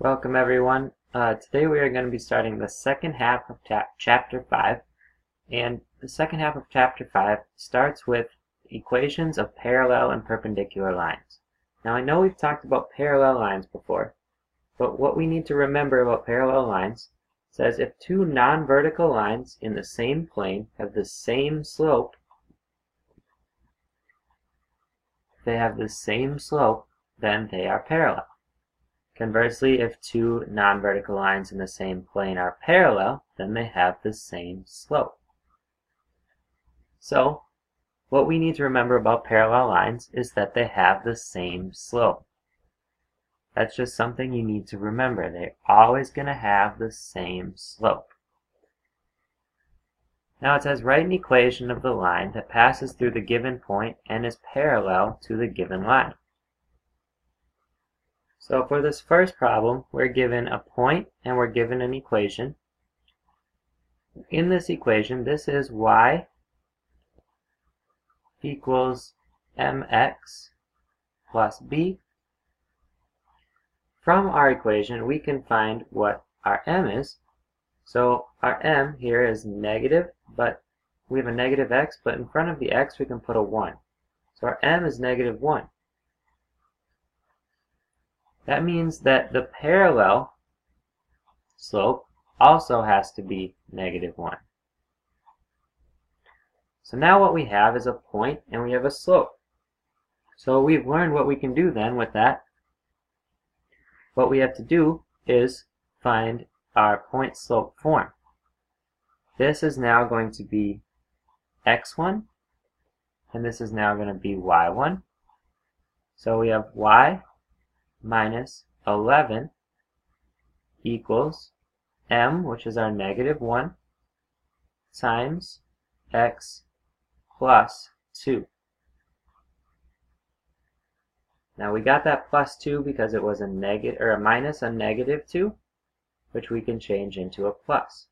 Welcome everyone. Today we are going to be starting the second half of Chapter 5, and the second half of Chapter 5 starts with equations of parallel and perpendicular lines. Now I know we've talked about parallel lines before, but what we need to remember about parallel lines says if two non-vertical lines in the same plane have the same slope, then they are parallel. Conversely, if two non-vertical lines in the same plane are parallel, then they have the same slope. So, what we need to remember about parallel lines is that they have the same slope. That's just something you need to remember. They're always going to have the same slope. Now it says write an equation of the line that passes through the given point and is parallel to the given line. So for this first problem, we're given a point and we're given an equation. In this equation, this is y equals mx plus b. From our equation, we can find what our m is. So our m here is negative, but we have a negative x, but in front of the x we can put a 1. So our m is negative 1. That means that the parallel slope also has to be negative 1. So now what we have is a point and we have a slope. So we've learned what we can do then with that. What we have to do is find our point slope form. This is now going to be x1 and this is now going to be y1. So we have y minus 11 equals m, which is our negative 1, times x plus 2. Now we got that plus 2 because it was a negative or a minus a negative 2, which we can change into a plus.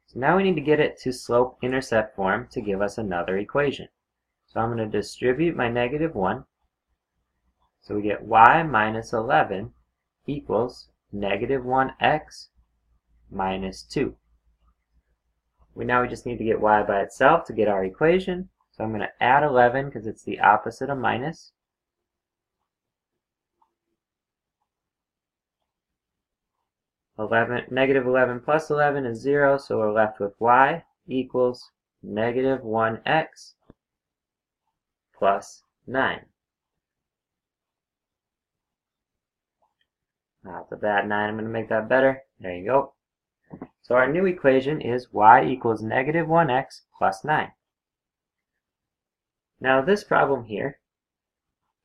So now we need to get it to slope-intercept form to give us another equation. So I'm going to distribute my negative 1. So we get y minus 11 equals negative 1x minus 2. Now we just need to get y by itself to get our equation. So I'm going to add 11 because it's the opposite of minus. Negative 11 plus 11 is 0, so we're left with y equals negative 1x plus 9. That's a bad 9. I'm going to make that better. There you go. So our new equation is y equals negative 1x plus 9. Now this problem here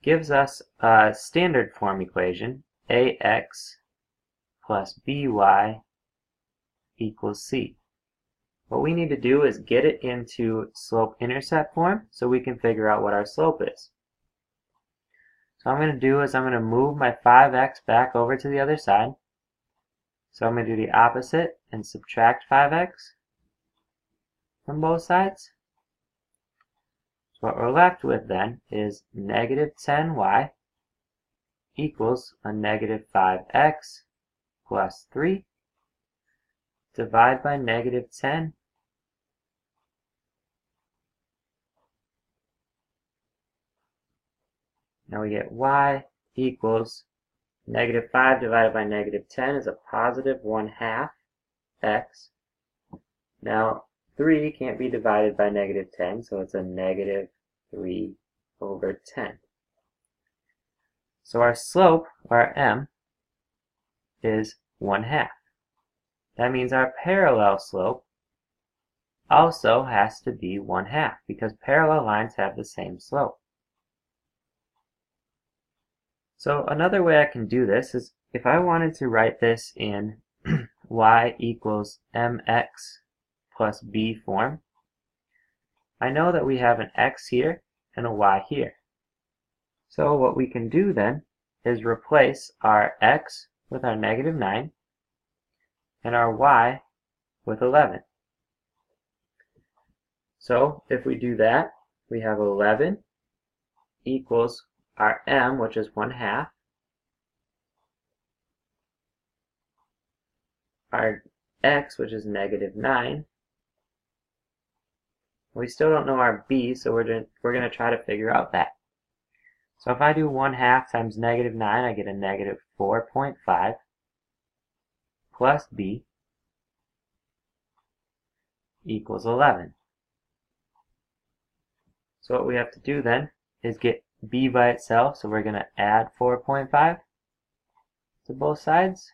gives us a standard form equation, ax plus by equals c. What we need to do is get it into slope-intercept form so we can figure out what our slope is. So what I'm going to do is I'm going to move my 5x back over to the other side. So I'm going to do the opposite and subtract 5x from both sides. So what we're left with then is negative 10y equals a negative 5x plus 3. Divide by negative 10. Now we get y equals negative 5 divided by negative 10 is a positive 1/2 x. Now 3 can't be divided by negative 10, so it's a negative 3 over 10. So our slope, our m, is 1/2. That means our parallel slope also has to be 1/2 because parallel lines have the same slope. So another way I can do this is if I wanted to write this in y equals mx plus b form, I know that we have an x here and a y here. So what we can do then is replace our x with our negative 9 and our y with 11. So if we do that, we have 11 equals our m, which is 1/2, our x, which is negative 9. We still don't know our b, so we're going to try to figure out that. So if I do 1/2 times negative 9, I get a negative 4.5 plus b equals 11. So what we have to do then is get b by itself, so we're going to add 4.5 to both sides.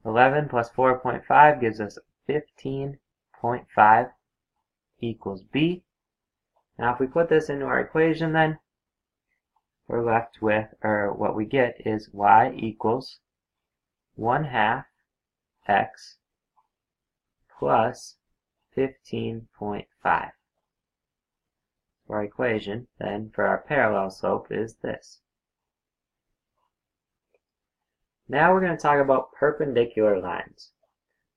(11 plus 4.5 gives us 15.5 equals b. Now if we put this into our equation, then we're left with, or what we get is y equals 1/2 x plus 15.5. Our equation then for our parallel slope is this. Now we're going to talk about perpendicular lines.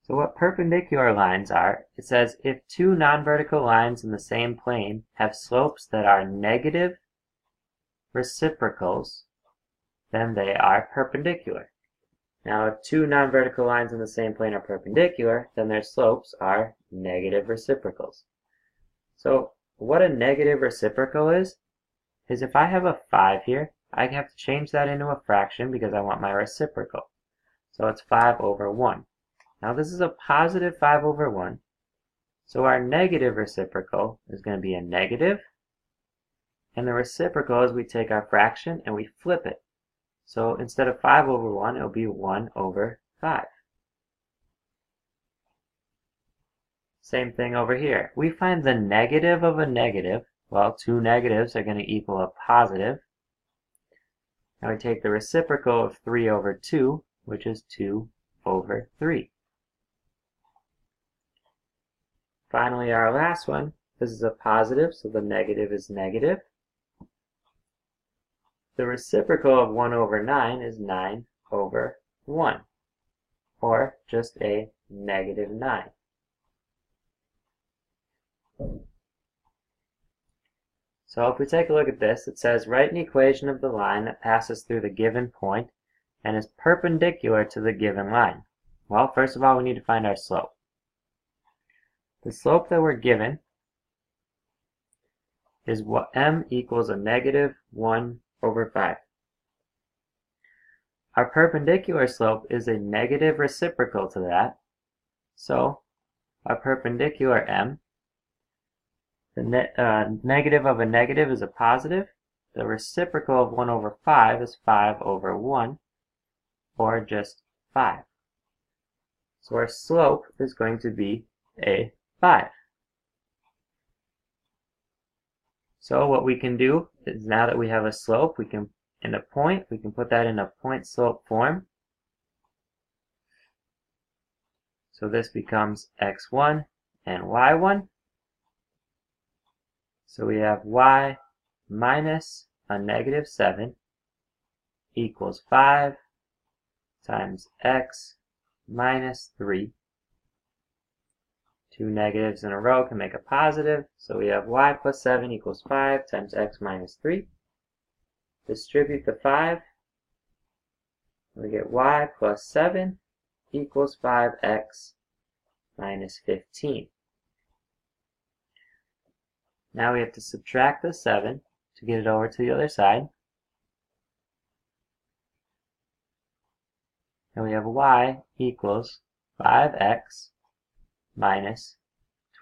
So what perpendicular lines are, it says if two non-vertical lines in the same plane have slopes that are negative reciprocals, then they are perpendicular. Now if two non-vertical lines in the same plane are perpendicular, then their slopes are negative reciprocals. So what a negative reciprocal is if I have a 5 here, I have to change that into a fraction because I want my reciprocal. So it's 5 over 1. Now this is a positive 5 over 1. So our negative reciprocal is going to be a negative. And the reciprocal is we take our fraction and we flip it. So instead of 5 over 1, it'll be 1 over 5. Same thing over here. We find the negative of a negative. Well, two negatives are going to equal a positive. Now we take the reciprocal of 3 over 2, which is 2 over 3. Finally, our last one, this is a positive, so the negative is negative. The reciprocal of 1 over 9 is 9 over 1, or just a negative 9. So if we take a look at this, it says write an equation of the line that passes through the given point and is perpendicular to the given line. Well, first of all, we need to find our slope. The slope that we're given is what m equals a negative 1 over 5. Our perpendicular slope is a negative reciprocal to that. So our perpendicular m, the negative of a negative is a positive. The reciprocal of 1 over 5 is 5 over 1, or just 5. So our slope is going to be a 5. So what we can do is now that we have a slope, we can, in a point, we can put that in a point slope form. So this becomes x1 and y1. So we have y minus a negative 7 equals 5 times x minus 3. Two negatives in a row can make a positive, so we have y plus 7 equals 5 times x minus 3. Distribute the 5, we get y plus 7 equals 5x minus 15. Now we have to subtract the 7 to get it over to the other side. And we have y equals 5x minus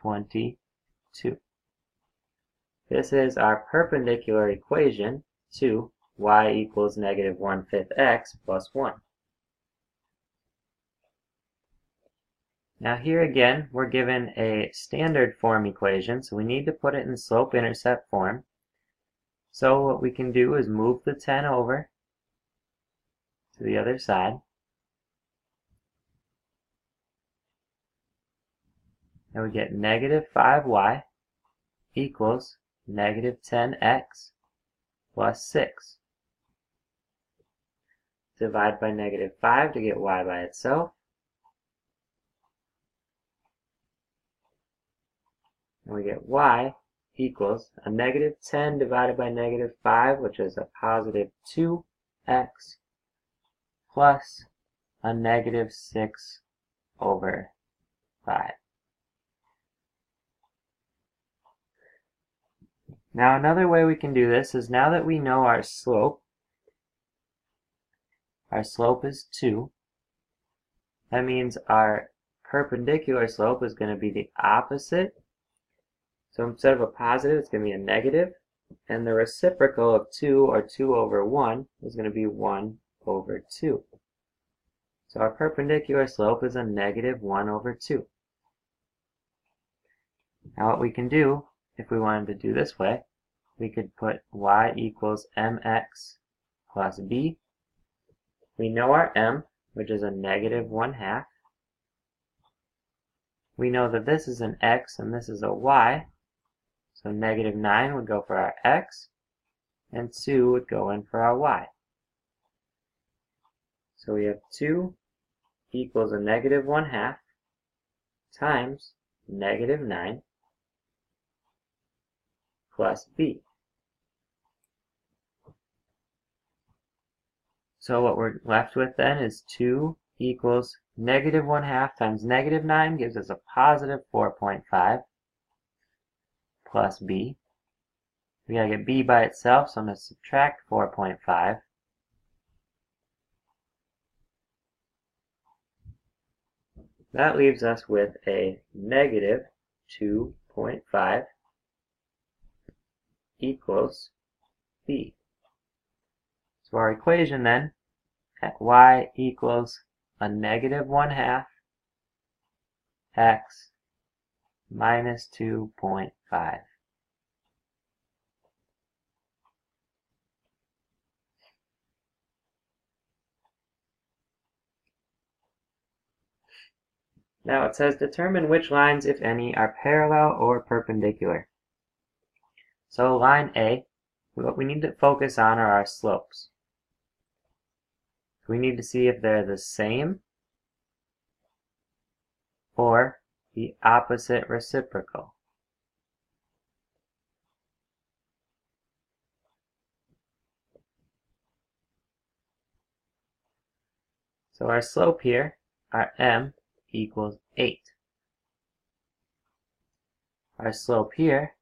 22. This is our perpendicular equation to y equals negative 1/5 x plus 1. Now here again, we're given a standard form equation, so we need to put it in slope-intercept form. So what we can do is move the 10 over to the other side. And we get negative 5y equals negative 10x plus 6. Divide by negative 5 to get y by itself. And we get y equals a negative 10 divided by negative 5, which is a positive 2x, plus a negative 6 over 5. Now another way we can do this is, now that we know our slope is 2, that means our perpendicular slope is going to be the opposite. So instead of a positive, it's going to be a negative, and the reciprocal of 2, or 2 over 1, is going to be 1 over 2. So our perpendicular slope is a negative 1 over 2. Now what we can do, if we wanted to do this way, we could put y equals mx plus b. We know our m, which is a negative 1/2. We know that this is an x and this is a y, so negative 9 would go for our x, and 2 would go in for our y. So we have 2 equals a negative 1/2 times negative 9 plus b. So what we're left with then is 2 equals negative 1/2 times negative 9 gives us a positive 4.5 plus b. We gotta get b by itself, so I'm going to subtract 4.5. That leaves us with a negative 2.5 equals b. So our equation then, at y equals a negative 1/2 x minus 2.5. Now it says determine which lines, if any, are parallel or perpendicular. So line A, what we need to focus on are our slopes. We need to see if they're the same or the opposite reciprocal. So our slope here, our m, equals 8. Our slope here,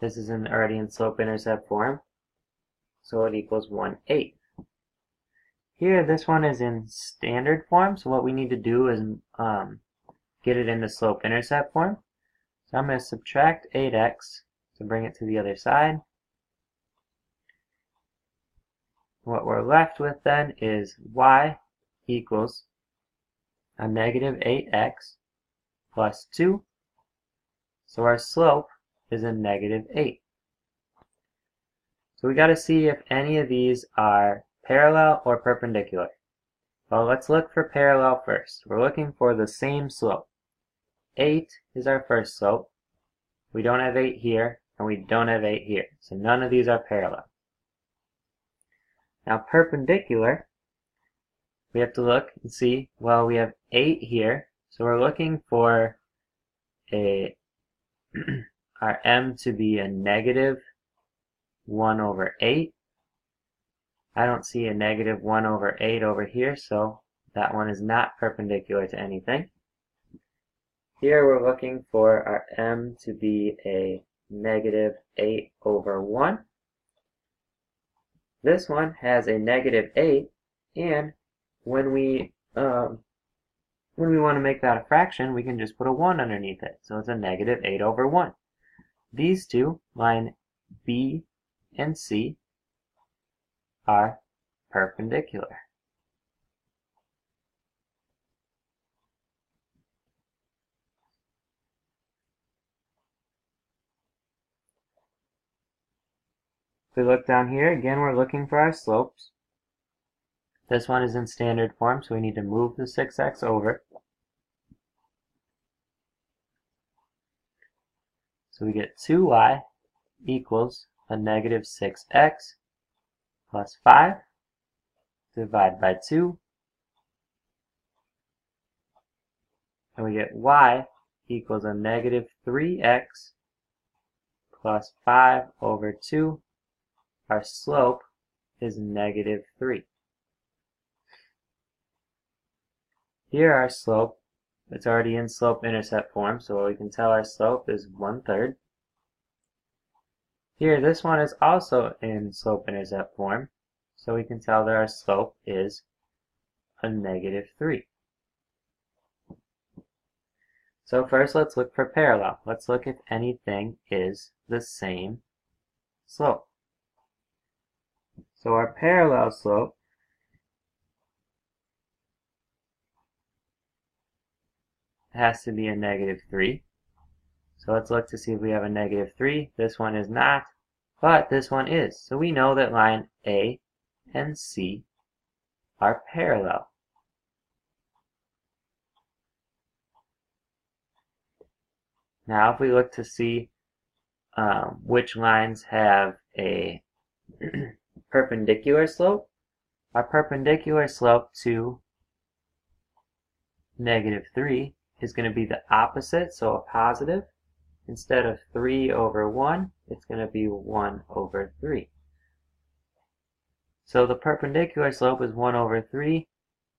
this is already in slope-intercept form, so it equals 1/8. Here, this one is in standard form, so what we need to do is get it into slope-intercept form. So I'm going to subtract 8x to bring it to the other side. What we're left with then is y equals a negative 8x plus 2. So our slope is a negative 8. So we got to see if any of these are parallel or perpendicular. Well, let's look for parallel first. We're looking for the same slope. 8 is our first slope. We don't have 8 here, and we don't have 8 here. So none of these are parallel. Now perpendicular, we have to look and see, well, we have 8 here, so we're looking for our m to be a negative 1 over 8. I don't see a negative 1 over 8 over here, so that one is not perpendicular to anything. Here we're looking for our m to be a negative 8 over 1. This one has a negative 8, and when we want to make that a fraction, we can just put a 1 underneath it. So it's a negative 8 over 1. These two, line B and C, are perpendicular. If we look down here, again we're looking for our slopes. This one is in standard form, so we need to move the 6x over. So we get 2y equals a negative 6x plus 5, divide by 2, and we get y equals a negative 3x plus 5 over 2. Our slope is negative 3. Here our slope, it's already in slope-intercept form, so we can tell our slope is 1/3. Here, this one is also in slope-intercept form, so we can tell that our slope is a negative 3. So first let's look for parallel. Let's look if anything is the same slope. So our parallel slope has to be a negative 3. So let's look to see if we have a negative 3. This one is not, but this one is. So we know that line A and C are parallel. Now if we look to see which lines have a perpendicular slope, our perpendicular slope to negative 3 is going to be the opposite, so a positive. Instead of 3 over 1, it's going to be 1 over 3. So the perpendicular slope is 1 over 3.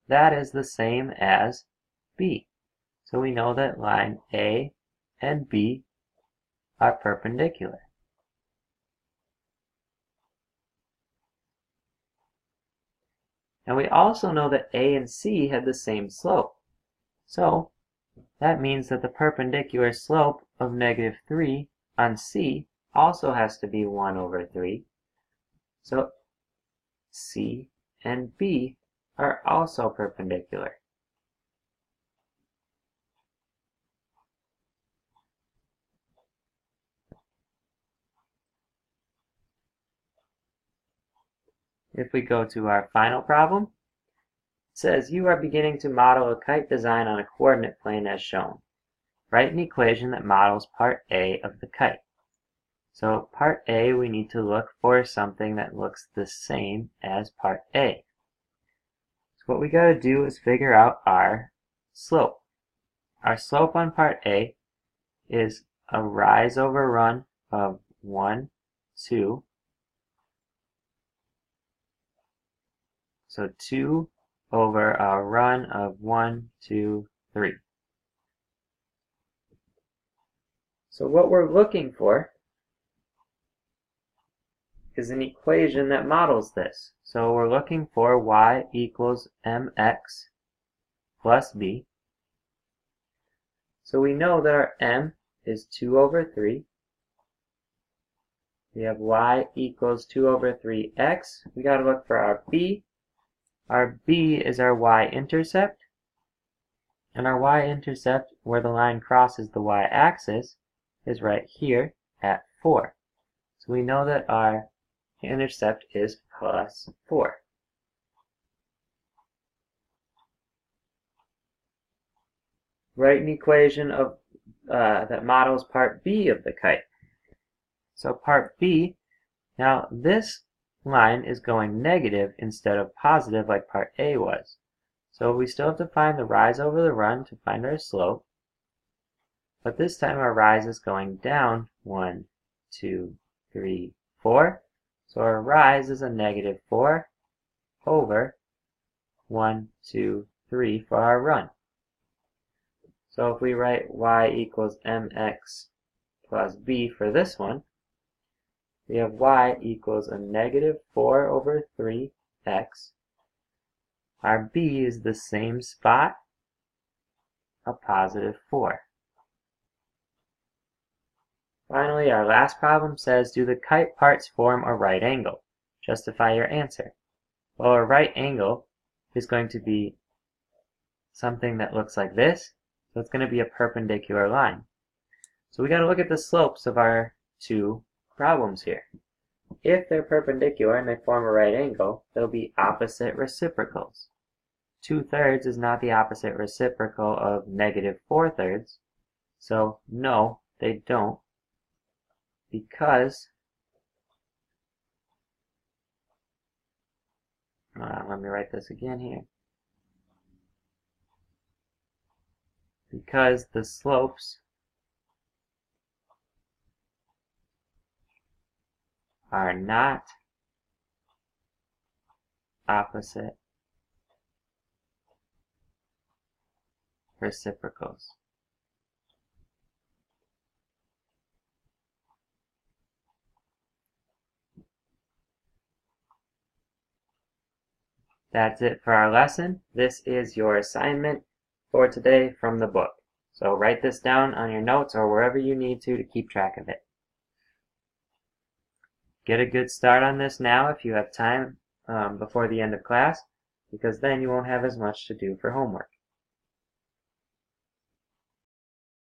That is the same as B. So we know that line A and B are perpendicular. And we also know that A and C have the same slope. So that means that the perpendicular slope of negative 3 on C also has to be 1 over 3. So C and B are also perpendicular. If we go to our final problem, it says you are beginning to model a kite design on a coordinate plane as shown. Write an equation that models part A of the kite. So part A, we need to look for something that looks the same as part A. So what we got to do is figure out our slope. Our slope on part A is a rise over run of 1, 2. So 2 over a run of 1, 2, 3. So what we're looking for is an equation that models this. So we're looking for y equals mx plus b. So we know that our m is 2 over 3. We have y equals 2 over 3x. We got to look for our b. Our b is our y-intercept. And our y-intercept, where the line crosses the y-axis, is right here at 4. So we know that our intercept is plus 4. Write an equation of that models part B of the kite. So part B, now this line is going negative instead of positive like part A was. So we still have to find the rise over the run to find our slope. But this time our rise is going down 1, 2, 3, 4. So our rise is a negative 4 over 1, 2, 3 for our run. So if we write y equals mx plus b for this one, we have y equals a negative 4 over 3x. Our b is the same spot, a positive 4. Finally, our last problem says, do the kite parts form a right angle? Justify your answer. Well, a right angle is going to be something that looks like this. So it's going to be a perpendicular line. So we got to look at the slopes of our two problems here. If they're perpendicular and they form a right angle, they'll be opposite reciprocals. 2/3 is not the opposite reciprocal of negative 4/3. So no, they don't, because let me write this again here. Because the slopes are not opposite reciprocals. That's it for our lesson. This is your assignment for today from the book. So write this down on your notes or wherever you need to keep track of it. Get a good start on this now if you have time before the end of class, because then you won't have as much to do for homework.